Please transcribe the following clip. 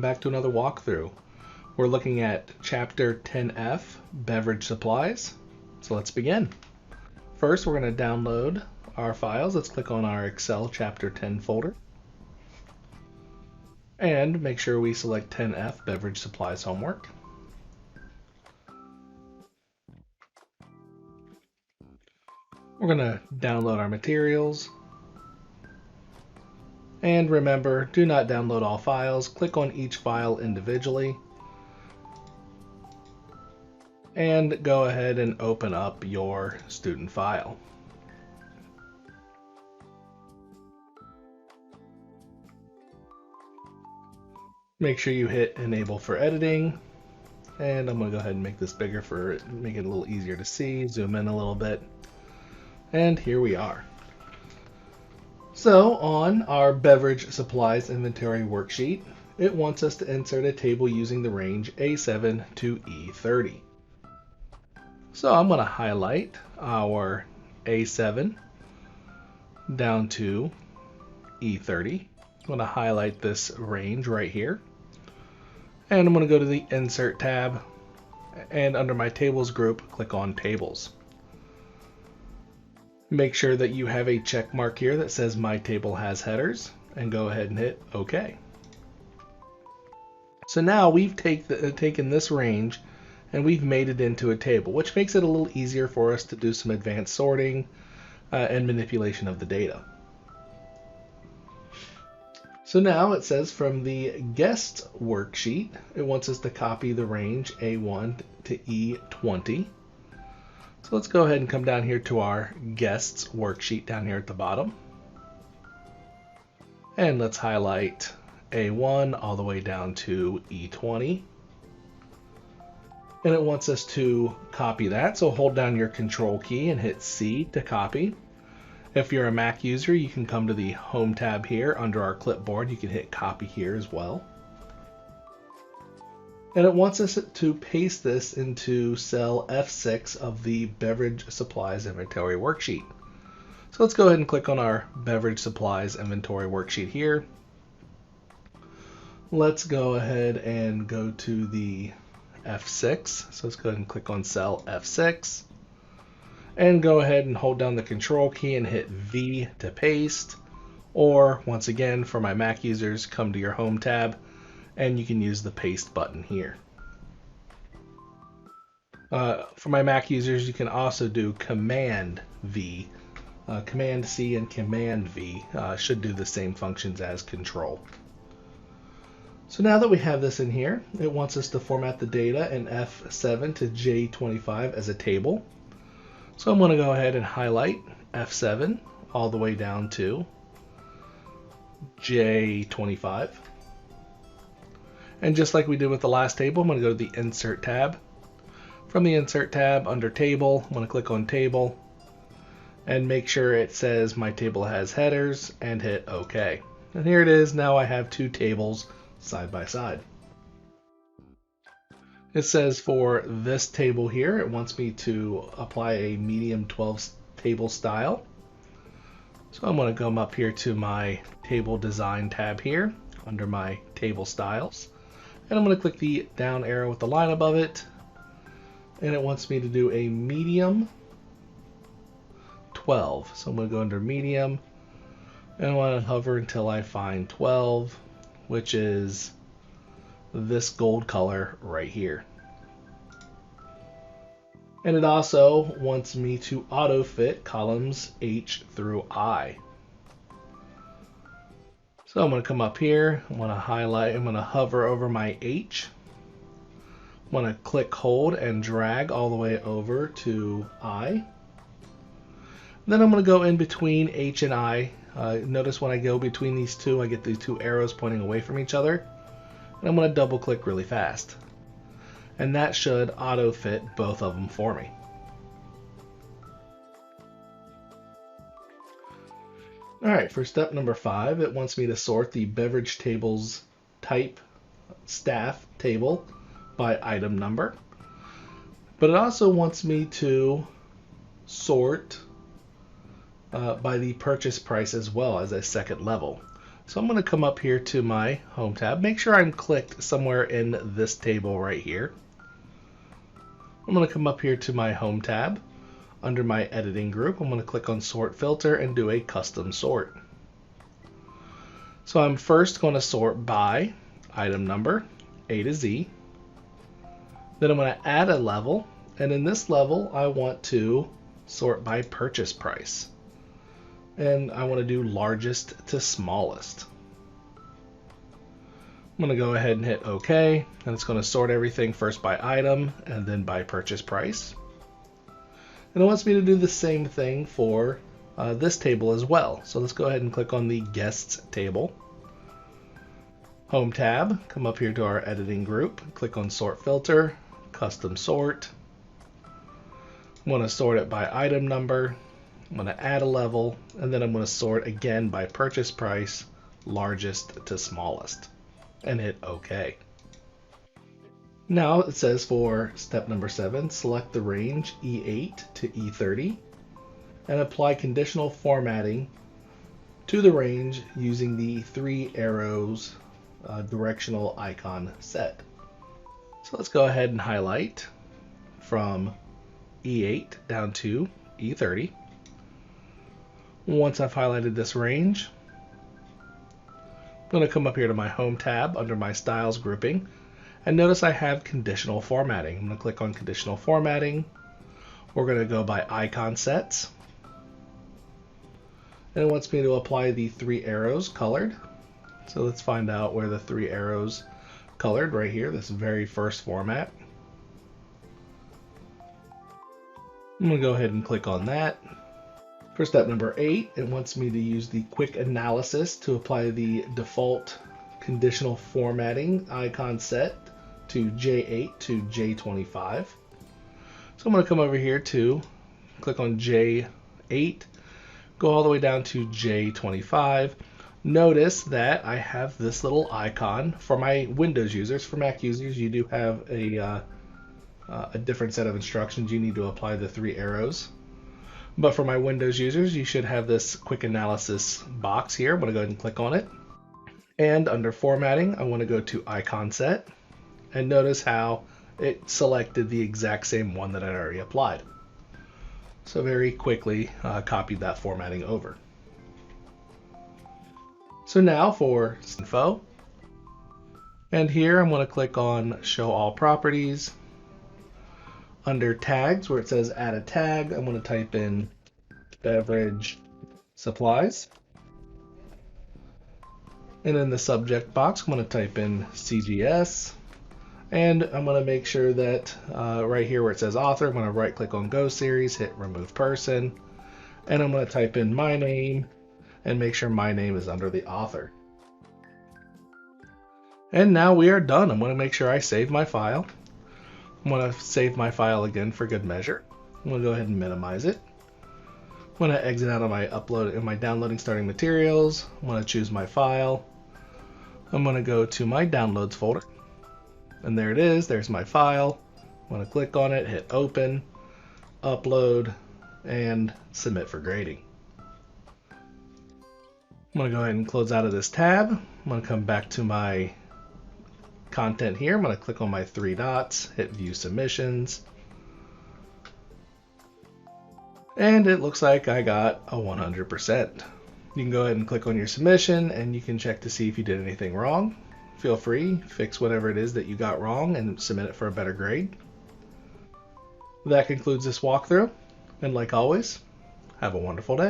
Back to another walkthrough. We're looking at Chapter 10F, Beverage Supplies. So let's begin. First, we're going to download our files. Let's click on our Excel Chapter 10 folder. And make sure we select 10F, Beverage Supplies Homework. We're going to download our materials. And remember, do not download all files. Click on each file individually. And go ahead and open up your student file. Make sure you hit enable for editing. And I'm going to go ahead and make this bigger make it a little easier to see. Zoom in a little bit. And here we are. So on our Beverage Supplies Inventory worksheet, it wants us to insert a table using the range A7 to E30. So I'm going to highlight our A7 down to E30. I'm going to highlight this range right here. And I'm going to go to the Insert tab, and under my Tables group, click on Tables. Make sure that you have a check mark here that says My Table Has Headers, and go ahead and hit OK. So now we've taken this range and we've made it into a table, which makes it a little easier for us to do some advanced sorting and manipulation of the data. So now it says from the guests worksheet, it wants us to copy the range A1 to E20. So let's go ahead and come down here to our guests worksheet down here at the bottom. And let's highlight A1 all the way down to E20. And it wants us to copy that. So hold down your control key and hit C to copy. If you're a Mac user, you can come to the Home tab here under our clipboard. You can hit copy here as well. And it wants us to paste this into cell F6 of the Beverage Supplies Inventory worksheet. So let's go ahead and click on our Beverage Supplies Inventory worksheet here. Let's go ahead and go to the F6. So let's go ahead and click on cell F6. And go ahead and hold down the control key and hit V to paste. Or once again, for my Mac users, come to your Home tab and you can use the paste button here. For my Mac users, you can also do Command V. Command C and Command V should do the same functions as Control. So now that we have this in here, it wants us to format the data in F7 to J25 as a table. So I'm going to go ahead and highlight F7 all the way down to J25. And just like we did with the last table, I'm going to go to the Insert tab. From the Insert tab under Table, I'm going to click on Table and make sure it says My Table Has Headers and hit OK. And here it is. Now I have two tables side by side. It says for this table here, it wants me to apply a medium 12 table style. So I'm going to come up here to my Table Design tab here under my Table Styles. And I'm going to click the down arrow with the line above it. And it wants me to do a medium 12. So I'm going to go under medium. And I want to hover until I find 12, which is this gold color right here. And it also wants me to auto-fit columns H through I. So I'm going to come up here, I'm going to highlight, I'm going to hover over my H. I'm going to click, hold, and drag all the way over to I. Then I'm going to go in between H and I. Notice when I go between these two, I get these two arrows pointing away from each other. And I'm going to double click really fast. And that should auto fit both of them for me. Alright, for step number 5, it wants me to sort the beverage tables type staff table by item number. But it also wants me to sort by the purchase price as well as a second level. So I'm going to come up here to my Home tab. Make sure I'm clicked somewhere in this table right here. I'm going to come up here to my Home tab. Under my editing group, I'm going to click on Sort Filter and do a custom sort. So I'm first going to sort by item number, A to Z. Then I'm going to add a level, and in this level I want to sort by purchase price. And I want to do largest to smallest. I'm going to go ahead and hit OK, and it's going to sort everything first by item and then by purchase price. And it wants me to do the same thing for this table as well. So let's go ahead and click on the Guests table. Home tab, come up here to our editing group, click on Sort Filter, Custom Sort. I'm going to sort it by item number. I'm going to add a level, and then I'm going to sort again by purchase price, largest to smallest, and hit OK. Now it says for step number 7, select the range E8 to E30 and apply conditional formatting to the range using the 3 arrows directional icon set. So let's go ahead and highlight from E8 down to E30. Once I've highlighted this range, I'm going to come up here to my Home tab under my Styles grouping, and notice I have conditional formatting. I'm going to click on conditional formatting. We're going to go by icon sets, and it wants me to apply the 3 arrows colored. So let's find out where the 3 arrows colored right here, this very first format. I'm going to go ahead and click on that. For step number 8, it wants me to use the quick analysis to apply the default conditional formatting icon set to J8 to J25. So I'm going to come over here to click on J8, go all the way down to J25. Notice that I have this little icon for my Windows users. For Mac users, you do have a different set of instructions. You need to apply the 3 arrows. But for my Windows users, you should have this quick analysis box here. I'm going to go ahead and click on it. And under formatting, I want to go to icon set. And notice how it selected the exact same one that I already applied. So very quickly copied that formatting over. So now for info. And here I'm going to click on Show All Properties. Under tags, where it says add a tag, I'm going to type in Beverage Supplies. And in the subject box, I'm going to type in CGS. And I'm going to make sure that right here where it says author, I'm going to right click on Go Series, hit Remove Person. And I'm going to type in my name and make sure my name is under the author. And now we are done. I'm going to make sure I save my file. I'm going to save my file again for good measure. I'm going to go ahead and minimize it. I'm going to exit out of my upload and my downloading starting materials. I'm going to choose my file. I'm going to go to my downloads folder. And there it is. There's my file. I'm going to click on it, hit open, upload, and submit for grading. I'm going to go ahead and close out of this tab. I'm going to come back to my content here. I'm going to click on my 3 dots, hit view submissions, and it looks like I got a 100%. You can go ahead and click on your submission and you can check to see if you did anything wrong. Feel free, fix whatever it is that you got wrong and submit it for a better grade. That concludes this walkthrough, and like always, have a wonderful day.